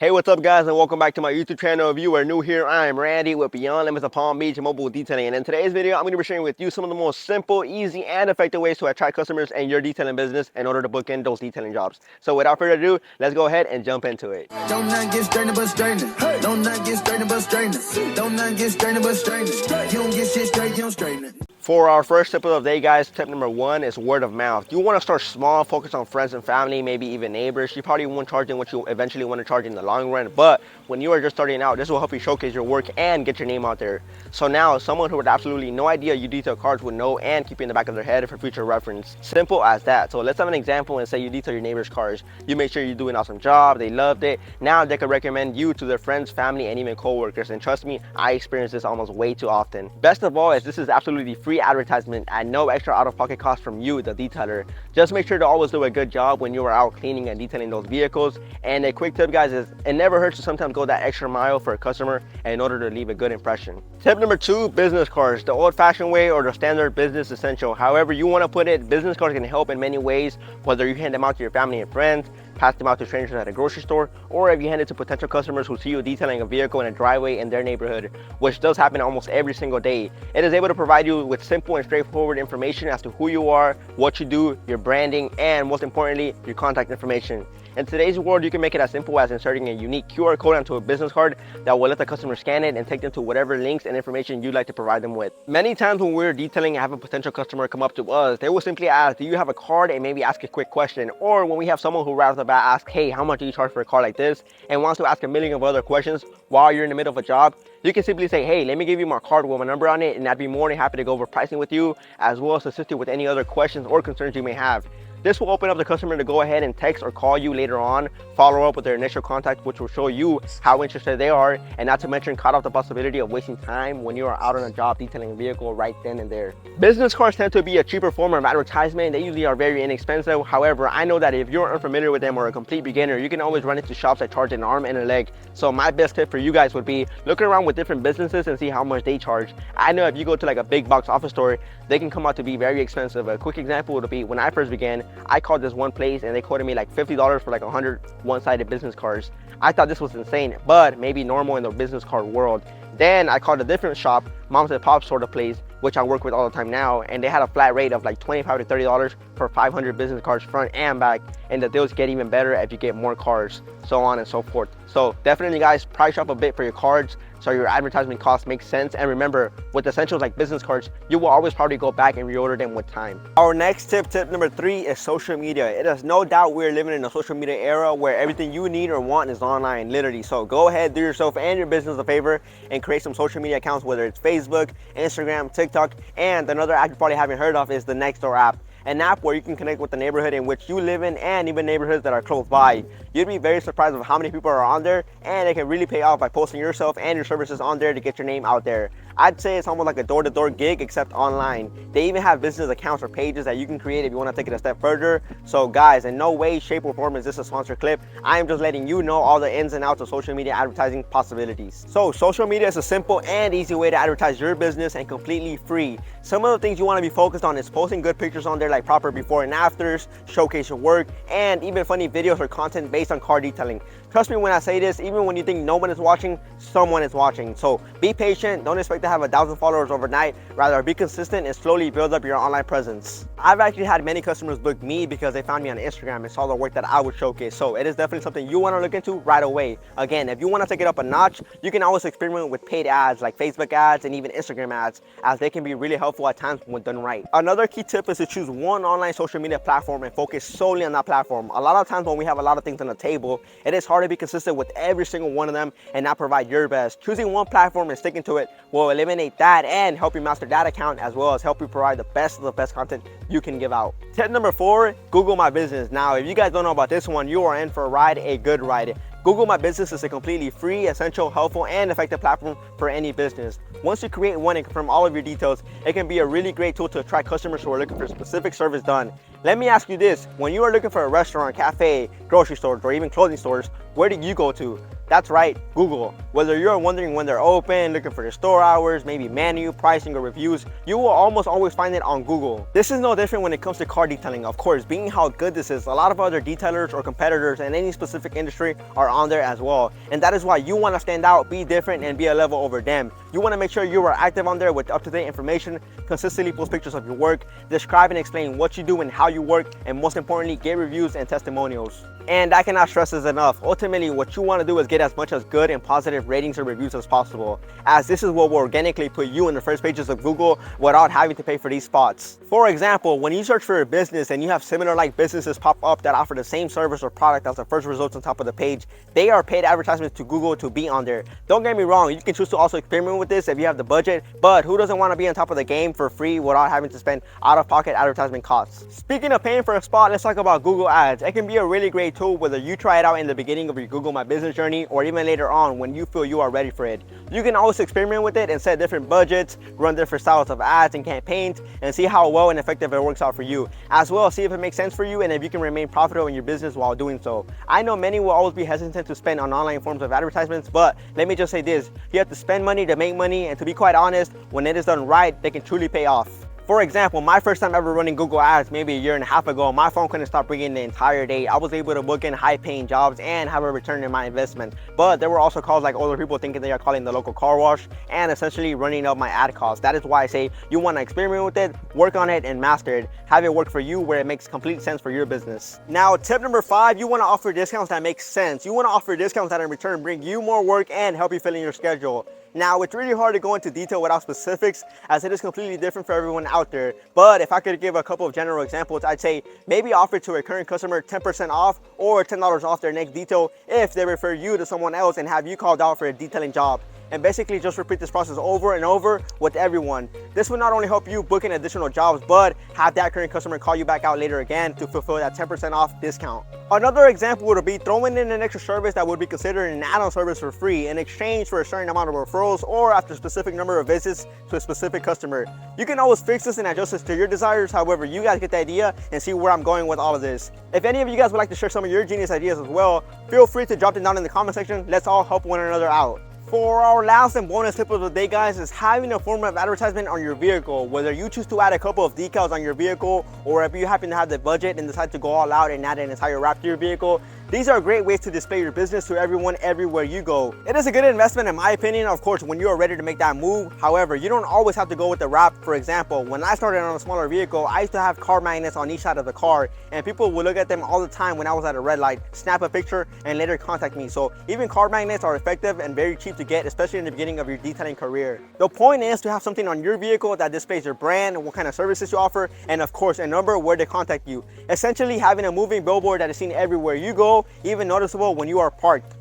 Hey, what's up guys, and welcome back to my YouTube channel. If you are new here, I am Randy with Beyond Limits of Palm Beach Mobile Detailing. And in today's video, I'm going to be sharing with you some of the most simple, easy, and effective ways to attract customers in your detailing business in order to book in those detailing jobs. So without further ado, let's go ahead and jump into it. Don't not get strained but strained. Don't not get strained but strained. Don't not get strained but strained. You don't get shit straight, you don't straighten it. For our first tip of the day, guys, tip number one is word of mouth. You want to start small, focus on friends and family, maybe even neighbors. You probably won't charge them what you eventually want to charge in the long run, but when you are just starting out, this will help you showcase your work and get your name out there. So now, someone who had absolutely no idea you detail cars would know and keep it in the back of their head for future reference. Simple as that. So let's have an example and say you detail your neighbor's cars. You make sure you do an awesome job, they loved it. Now they could recommend you to their friends, family, and even co-workers. And trust me, I experience this almost way too often. Best of all is this is absolutely free advertisement at no extra out-of-pocket cost from you, the detailer. Just make sure to always do a good job when you are out cleaning and detailing those vehicles. And a quick tip, guys, is it never hurts to sometimes go that extra mile for a customer in order to leave a good impression. Tip number two, business cards. The old-fashioned way or the standard business essential. However you want to put it, business cards can help in many ways, whether you hand them out to your family and friends, pass them out to strangers at a grocery store, or if you hand it to potential customers who see you detailing a vehicle in a driveway in their neighborhood, which does happen almost every single day. It is able to provide you with simple and straightforward information as to who you are, what you do, your branding, and most importantly, your contact information. In today's world, you can make it as simple as inserting a unique QR code onto a business card that will let the customer scan it and take them to whatever links and information you'd like to provide them with. Many times when we're detailing and have a potential customer come up to us, they will simply ask, do you have a card, and maybe ask a quick question. Or when we have someone who right off the bat asks, hey, how much do you charge for a car like this, and wants to ask a million of other questions while you're in the middle of a job, you can simply say, hey, let me give you my card with my number on it, and I'd be more than happy to go over pricing with you, as well as assist you with any other questions or concerns you may have. This will open up the customer to go ahead and text or call you later on, follow up with their initial contact, which will show you how interested they are, and not to mention cut off the possibility of wasting time when you are out on a job detailing a vehicle right then and there. Business cards tend to be a cheaper form of advertisement. They usually are very inexpensive. However, I know that if you're unfamiliar with them or a complete beginner, you can always run into shops that charge an arm and a leg. So my best tip for you guys would be looking around with different businesses and see how much they charge. I know if you go to like a big box office store, they can come out to be very expensive. A quick example would be when I first began, I called this one place and they quoted me like $50 for like 100 one-sided business cards. I thought this was insane, but maybe normal in the business card world. Then I called a different shop, mom's and pop sort of place, which I work with all the time now, and they had a flat rate of like $25 to $30 for 500 business cards front and back, and the deals get even better if you get more cards, so on and so forth. So definitely guys, price shop a bit for your cards so your advertisement costs make sense. And remember, with essentials like business cards, you will always probably go back and reorder them with time. Our next tip number three, is social media. It is no doubt we're living in a social media era where everything you need or want is online, literally. So go ahead, do yourself and your business a favor and create some social media accounts, whether it's Facebook, Instagram, TikTok, and another app you probably haven't heard of is the Nextdoor app. An app where you can connect with the neighborhood in which you live in and even neighborhoods that are close by. You'd be very surprised of how many people are on there, and it can really pay off by posting yourself and your services on there to get your name out there. I'd say it's almost like a door-to-door gig except online. They even have business accounts or pages that you can create if you want to take it a step further. So guys, in no way, shape, or form is this a sponsored clip. I am just letting you know all the ins and outs of social media advertising possibilities. So social media is a simple and easy way to advertise your business and completely free. Some of the things you want to be focused on is posting good pictures on there like proper before and afters, showcase your work, and even funny videos or content based on car detailing. Trust me when I say this, even when you think no one is watching, someone is watching. So be patient, don't expect to have 1,000 followers overnight, rather be consistent and slowly build up your online presence. I've actually had many customers book me because they found me on Instagram and saw the work that I would showcase. So it is definitely something you want to look into right away. Again, if you want to take it up a notch, you can always experiment with paid ads like Facebook ads and even Instagram ads, as they can be really helpful at times when done right. Another key tip is to choose one online social media platform and focus solely on that platform. A lot of times when we have a lot of things on the table, it is hard to be consistent with every single one of them and not provide your best. Choosing one platform and sticking to it will eliminate that and help you master that account, as well as help you provide the best of the best content you can give out. Tip number four, Google My Business. Now, if you guys don't know about this one, you are in for a ride, a good ride. Google My Business is a completely free, essential, helpful, and effective platform for any business. Once you create one and confirm all of your details, it can be a really great tool to attract customers who are looking for a specific service done. Let me ask you this, when you are looking for a restaurant, cafe, grocery stores, or even clothing stores, where do you go to? That's right, Google. Whether you're wondering when they're open, looking for the store hours, maybe menu, pricing, or reviews, you will almost always find it on Google. This is no different when it comes to car detailing. Of course, being how good this is, a lot of other detailers or competitors in any specific industry are on there as well. And that is why you want to stand out, be different, and be a level over them. You want to make sure you are active on there with up-to-date information, consistently post pictures of your work, describe and explain what you do and how you work, and most importantly, get reviews and testimonials. And I cannot stress this enough. Ultimately, what you want to do is get as much as good and positive ratings or reviews as possible, as this is what will organically put you in the first pages of Google without having to pay for these spots. For example, when you search for a business and you have similar like businesses pop up that offer the same service or product as the first results on top of the page, they are paid advertisements to Google to be on there. Don't get me wrong, you can choose to also experiment with this if you have the budget, but who doesn't want to be on top of the game for free without having to spend out-of-pocket advertisement costs? Speaking of paying for a spot, let's talk about Google Ads. It can be a really great tool whether you try it out in the beginning of your Google My Business journey or even later on when you feel you are ready for it. You can always experiment with it and set different budgets, run different styles of ads and campaigns, and see how well and effective it works out for you. As well, see if it makes sense for you and if you can remain profitable in your business while doing so. I know many will always be hesitant to spend on online forms of advertisements, but let me just say this, you have to spend money to make money, and to be quite honest, when it is done right, they can truly pay off. For example, my first time ever running Google Ads maybe a year and a half ago, my phone couldn't stop ringing the entire day. I was able to book in high-paying jobs and have a return in my investment. But there were also calls like older people thinking they are calling the local car wash and essentially running up my ad costs. That is why I say you want to experiment with it, work on it, and master it. Have it work for you where it makes complete sense for your business. Now, tip number 5, you want to offer discounts that make sense. You want to offer discounts that in return bring you more work and help you fill in your schedule. Now, it's really hard to go into detail without specifics as it is completely different for everyone out there. But if I could give a couple of general examples, I'd say maybe offer to a current customer 10% off or $10 off their next detail if they refer you to someone else and have you called out for a detailing job. And basically just repeat this process over and over with everyone. This will not only help you book in additional jobs, but have that current customer call you back out later again to fulfill that 10% off discount. Another example would be throwing in an extra service that would be considered an add-on service for free in exchange for a certain amount of referrals or after a specific number of visits to a specific customer. You can always fix this and adjust this to your desires, however, you guys get the idea and see where I'm going with all of this. If any of you guys would like to share some of your genius ideas as well, feel free to drop them down in the comment section. Let's all help one another out. For our last and bonus tip of the day, guys, is having a form of advertisement on your vehicle. Whether you choose to add a couple of decals on your vehicle or if you happen to have the budget and decide to go all out and add an entire wrap to your vehicle, these are great ways to display your business to everyone everywhere you go. It is a good investment in my opinion, of course, when you are ready to make that move. However, you don't always have to go with the wrap. For example, when I started on a smaller vehicle, I used to have car magnets on each side of the car and people would look at them all the time when I was at a red light, snap a picture, and later contact me. So even car magnets are effective and very cheap to get, especially in the beginning of your detailing career. The point is to have something on your vehicle that displays your brand and what kind of services you offer, and of course a number where to contact you. Essentially having a moving billboard that is seen everywhere you go, even noticeable when you are parked.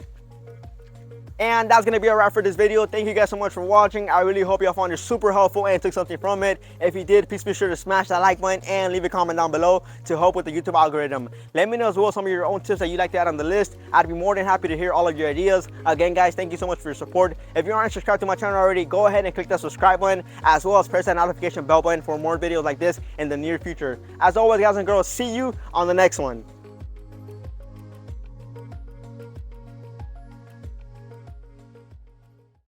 And that's gonna be a wrap for this video. Thank you guys so much for watching. I really hope y'all found it super helpful and took something from it. If you did, please be sure to smash that like button and leave a comment down below to help with the YouTube algorithm. Let me know as well some of your own tips that you'd like to add on the list. I'd be more than happy to hear all of your ideas. Again, guys, thank you so much for your support. If you aren't subscribed to my channel already, go ahead and click that subscribe button, as well as press that notification bell button for more videos like this in the near future. As always, guys and girls, see you on the next one.